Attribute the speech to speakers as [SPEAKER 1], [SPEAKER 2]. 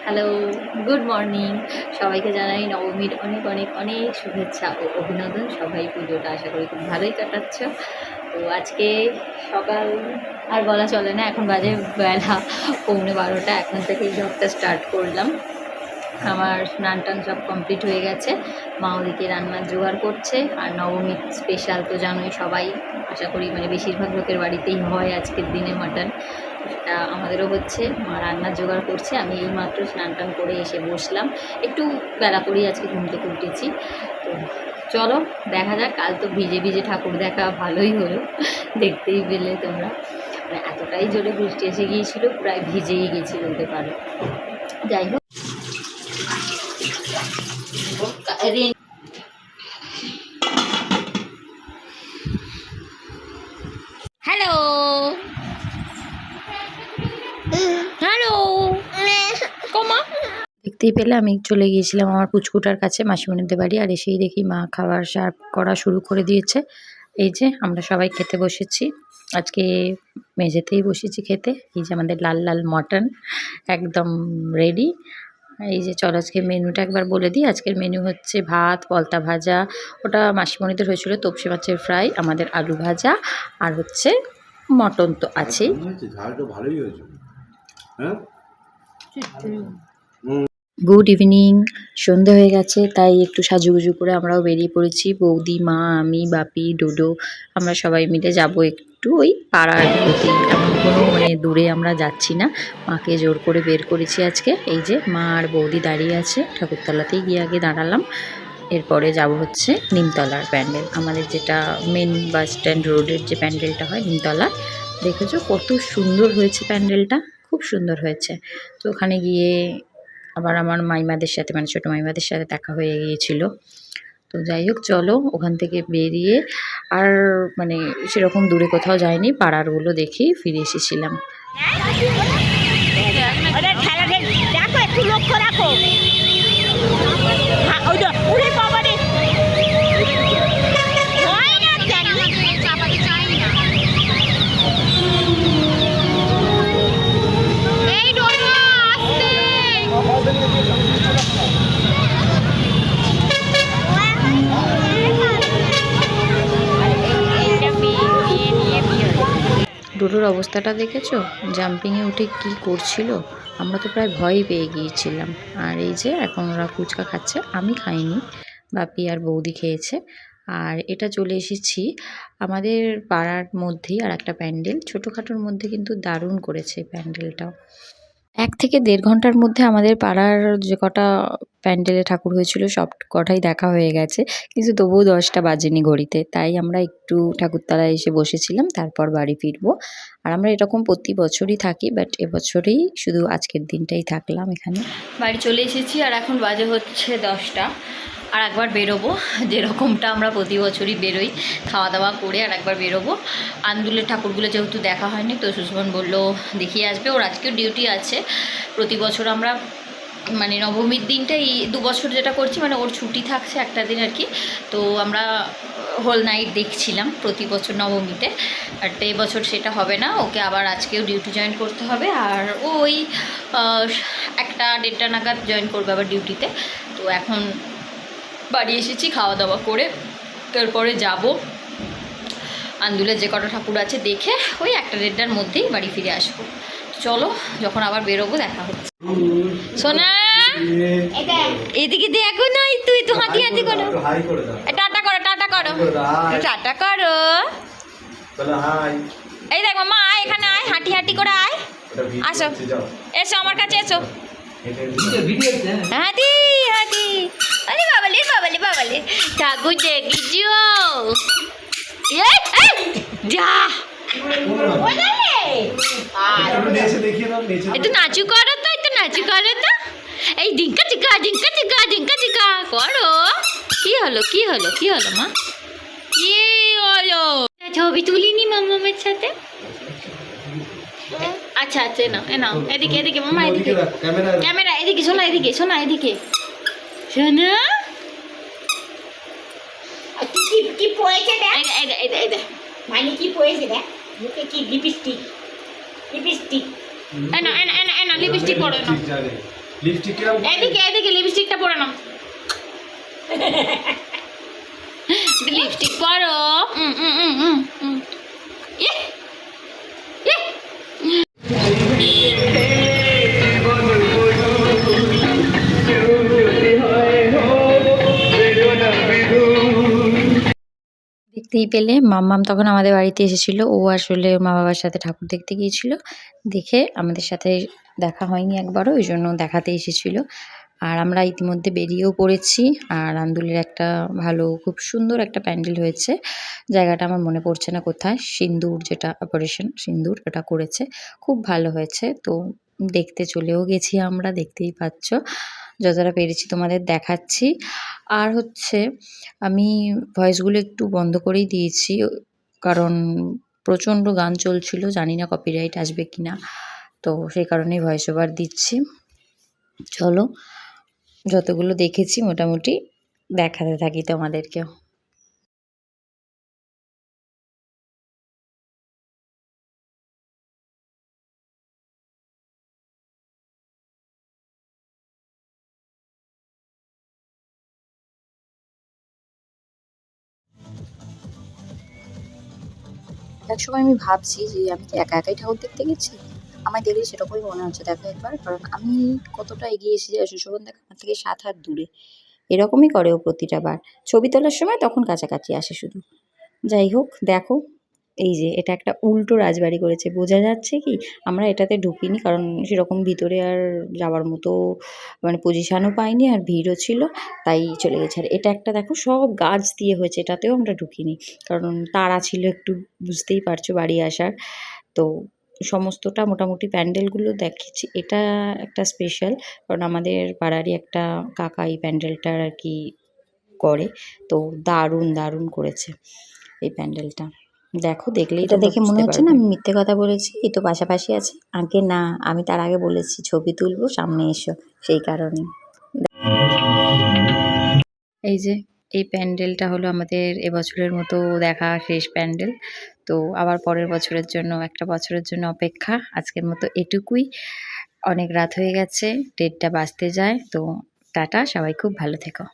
[SPEAKER 1] Hello, good morning. সবাইকে জানাই নবমীর অনেক অনেক অনেক শুভেচ্ছা ও অভিনন্দন। সবাই পুজোটা আশা করি খুব ভালোই কাটাচ্ছ। তো আজকে সকাল আর বলা চলে না, এখন বাজে বেলা 11:15। এখন থেকেই জবটা স্টার্ট করলাম। আমার স্নান টান সব কমপ্লিট হয়ে গেছে। মা ওদিকে রান্নার জোগাড় করছে। আর নবমীর স্পেশাল তো জানোই সবাই, আশা করি মানে বেশিরভাগ লোকের বাড়িতেই হয় আজকের দিনে মাটন। সেটা আমাদেরও হচ্ছে। মা রান্নার জোগাড় করছে। আমি এইমাত্র স্নান টান করে এসে বসলাম। একটু বেলা করেই আজকে ঘুম থেকে উঠেছি। তো চলো দেখা যাক। কাল তো ভিজে ভিজে ঠাকুর দেখা ভালোই হলো, দেখতেই পেলে তোমরা। মানে এতটাই জোরে বৃষ্টি এসে গিয়েছিল, প্রায় ভিজেই গেছি বলতে পারো। যাই হোক, হ্যালো হ্যালো কমা, দেখতেই পেলে আমি চলে গিয়েছিলাম আমার পুচকুটার কাছে মাসিমণিদের বাড়ি। আর এসেই দেখি মা খাবার সার্ভ করা শুরু করে দিয়েছে। এই যে আমরা সবাই খেতে বসেছি। আজকে মেঝেতেই বসেছি খেতে। এই যে আমাদের লাল লাল মটন একদম রেডি। এই যে চলো আজকে মেনুটা একবার বলে দিই। আজকের মেনু হচ্ছে ভাত, পলতা ভাজা, ওটা মাসিমণিদের হয়েছিল, তপসি মাছের ফ্রাই, আমাদের আলু ভাজা, আর হচ্ছে মটন তো আছেই। গুড ইভিনিং, সন্ধে হয়ে গেছে, তাই একটু সাজুগুজু করে আমরাও বেরিয়ে পড়েছি। বৌদি, মা, আমি, বাপি, ডোডো, আমরা সবাই মিলে যাব একটু ওই পাড়ার প্রতি। এমন কোনো মানে দূরে আমরা যাচ্ছি না, মাকে জোর করে বের করেছি আজকে। এই যে মা আর বৌদি দাঁড়িয়ে আছে, ঠাকুরতলাতেই গিয়ে আগে দাঁড়ালাম। এরপরে যাব হচ্ছে নিমতলার প্যান্ডেল, আমাদের যেটা মেন বাস স্ট্যান্ড রোডের যে প্যান্ডেলটা হয় নিমতলা। দেখেছো কত সুন্দর হয়েছে প্যান্ডেলটা, খুব সুন্দর হয়েছে। তো ওখানে গিয়ে আবার আমার মাইমাদের সাথে মানে ছোটো মাইমাদের সাথে দেখা হয়ে গিয়েছিল। তো যাই হোক চলো, ওখান থেকে বেরিয়ে আর মানে সেরকম দূরে কোথাও যাইনি, পাড়ারগুলো দেখেই ফিরে এসেছিলাম। ডোডোর অবস্থাটা দেখেছো, জাম্পিংয়ে উঠে কি করছিল, আমরা তো প্রায় ভয়ই পেয়ে গিয়েছিলাম। আর এই যে এখন ওরা ফুচকা খাচ্ছে, আমি খাইনি, বাপি আর বৌদি খেয়েছে। আর এটা চলে এসেছি আমাদের পাড়ার মধ্যেই আর একটা প্যান্ডেল, ছোটোখাটোর মধ্যে কিন্তু দারুণ করেছে প্যান্ডেলটাও। 1 থেকে 1.5 ঘন্টার মধ্যে আমাদের পাড়ার যে কটা প্যান্ডেলে ঠাকুর হয়েছিল সব কটাই দেখা হয়ে গেছে, কিন্তু তবুও 10টা বাজেনি ঘড়িতে। তাই আমরা একটু ঠাকুরতলায় এসে বসেছিলাম, তারপর বাড়ি ফিরবো। আর আমরা এরকম প্রতি বছরই থাকি, বাট এবছরেই শুধু আজকের দিনটাই থাকলাম এখানে। বাড়ি চলে এসেছি আর এখন বাজে হচ্ছে 10টা। আর একবার বেরোবো, যেরকমটা আমরা প্রতি বছরই বেরোই, খাওয়া দাওয়া করে আর একবার বেরোবো। আন্দুলের ঠাকুরগুলো যেহেতু দেখা হয়নি, তো সুশমন বললো দেখিয়ে আসবে, ওর আজকেও ডিউটি আছে। প্রতি বছর আমরা মানে নবমীর দিনটা এই 2 বছর যেটা করছি, মানে ওর ছুটি থাকছে একটা দিন আর কি। তো আমরা হোল নাইট দেখছিলাম প্রতি বছর নবমীতে, আর এবছর সেটা হবে না, ওকে আবার আজকেও ডিউটি জয়েন করতে হবে। আর ওই 1-1:30 নাগাদ জয়েন করবে আবার ডিউটিতে। তো এখন বাড়ি এসেছি খাওয়া দাওয়া করে, তারপরে যাব আন্দুলের যে কটা ঠাকুর আছে দেখে ওই 1-1:30টার মধ্যেই বাড়ি ফিরে আসবো। চলো, যখন আবার বেরোবো দেখা হচ্ছে। সোনা এদিকে দেখো না, তুই তো হাঁটি হাঁটি করো, টাটা করো, টাটা করো, টাটা করো। এই দেখো মা, আয় এখানে আয়, হাঁটি হাঁটি করে আয়, আসো, এসো আমার কাছে এসো, হাঁটি হাঁটি। আরে বাবালে বাবালে বাবালে, ঠাকুর দেখিছো? যা একটু নাচু করো তো, একটু নাচু করো তো, এই ডিঙ্কা চিকা ডিঙ্কা চিকা ডিঙ্কা চিকা করো। কি হলো কি হলো কি হলো মা, কি হলো? ছবি তুলিনি মামামের সাথে? আচ্ছা আচ্ছা, নাও নাও, এদিকে এদিকে মামা, এদিকে ক্যামেরা, এদিকে শোনা, এদিকে শোনা, এদিকে শোনা। কি পড়েছে দেখ, মানে কি পড়েছে দেখ, মুখে কি লিপস্টিক, লিপস্টিক, এনা এনা এনা এনা লিপস্টিক পড়ো না। এদিকে এদিকে লিপস্টিকটা পরে নাও। লিপস্টিক পরো। ইয়ে, ইয়ে। দেখতেই পেলে মাম্মাম তখন আমাদের বাড়িতে এসেছিল। ও আসলে ওর মা বাবার সাথে ঠাকুর দেখতে গিয়েছিল। দেখে আমাদের সাথে দেখা হয়নি একবারও, ওই জন্য দেখাতে এসেছিল। আর আমরা ইতিমধ্যে বেরিয়েও পড়েছি। আর আন্দুলের একটা ভালো খুব সুন্দর একটা প্যান্ডেল হয়েছে। জায়গাটা আমার মনে পড়ছে না কোথায়। সিন্দুর যেটা অপারেশন সিন্দুর ওটা করেছে। খুব ভালো হয়েছে। তো দেখতে চলেও গেছি আমরা, দেখতেই পাচ্ছ। যতটা পেরেছি তোমাদের দেখাচ্ছি। আর হচ্ছে আমি ভয়েসগুলো একটু বন্ধ করেই দিয়েছি, কারণ প্রচণ্ড গান চলছিল, জানি না কপিরাইট আসবে কিনা, তো সেই কারণেই ভয়েস ওভার দিচ্ছি। চলো যতগুলো দেখেছি মোটামুটি দেখাতে থাকি তোমাদেরকেও। একসময় আমি ভাবছি যে আমি কি একা একাই ঠাকুর দেখতে গেছি, আমায় দেখলে সেরকমই মনে হচ্ছে। দেখো একবার, কারণ আমি কতটা এগিয়ে এসেছি, আর সুশোভন দেখো আমার থেকে 7 হাত দূরে। এরকমই করে ও প্রতিটা বার। ছবি তোলার সময় তখন কাছাকাছি আসে শুধু। যাই হোক দেখো, এই যে এটা একটা উল্টো রাজবাড়ি করেছে, বোঝা যাচ্ছে কি? আমরা এটাতে ঢুকিনি, কারণ সেরকম ভিতরে আর যাওয়ার মতো মানে পজিশনও পাইনি, আর ভিড়ও ছিল, তাই চলে গেছি। আর এটা একটা দেখো সব গাছ দিয়ে হয়েছে, এটাতেও আমরা ঢুকিনি, কারণ তাড়া ছিল একটু, বুঝতেই পারছো বাড়ি আসার। তো সমস্তটা মোটামুটি প্যান্ডেলগুলো দেখেছি। এটা একটা স্পেশাল, কারণ আমাদের পাড়ারই একটা কাকা এই প্যান্ডেলটার আর কি করে। তো দারুণ দারুণ করেছে এই প্যান্ডেলটা। দেখো, দেখলেই এটা দেখে মনে হচ্ছে না আমি মিথ্যে কথা বলেছি, এই তো পাশাপাশি আছে। আগে না, আমি তার আগে বলেছি ছবি তুলবো, সামনে এসো, সেই কারণেই। এই যে এই প্যান্ডেলটা হলো আমাদের এবছরের মতো দেখা শেষ প্যান্ডেল। তো আবার পরের বছরের জন্য, একটা বছরের জন্য অপেক্ষা। আজকের মতো এটুকুই। অনেক রাত হয়ে গেছে, 1:30টা বাজতে যায়। তো টাটা, সবাই খুব ভালো থেকো।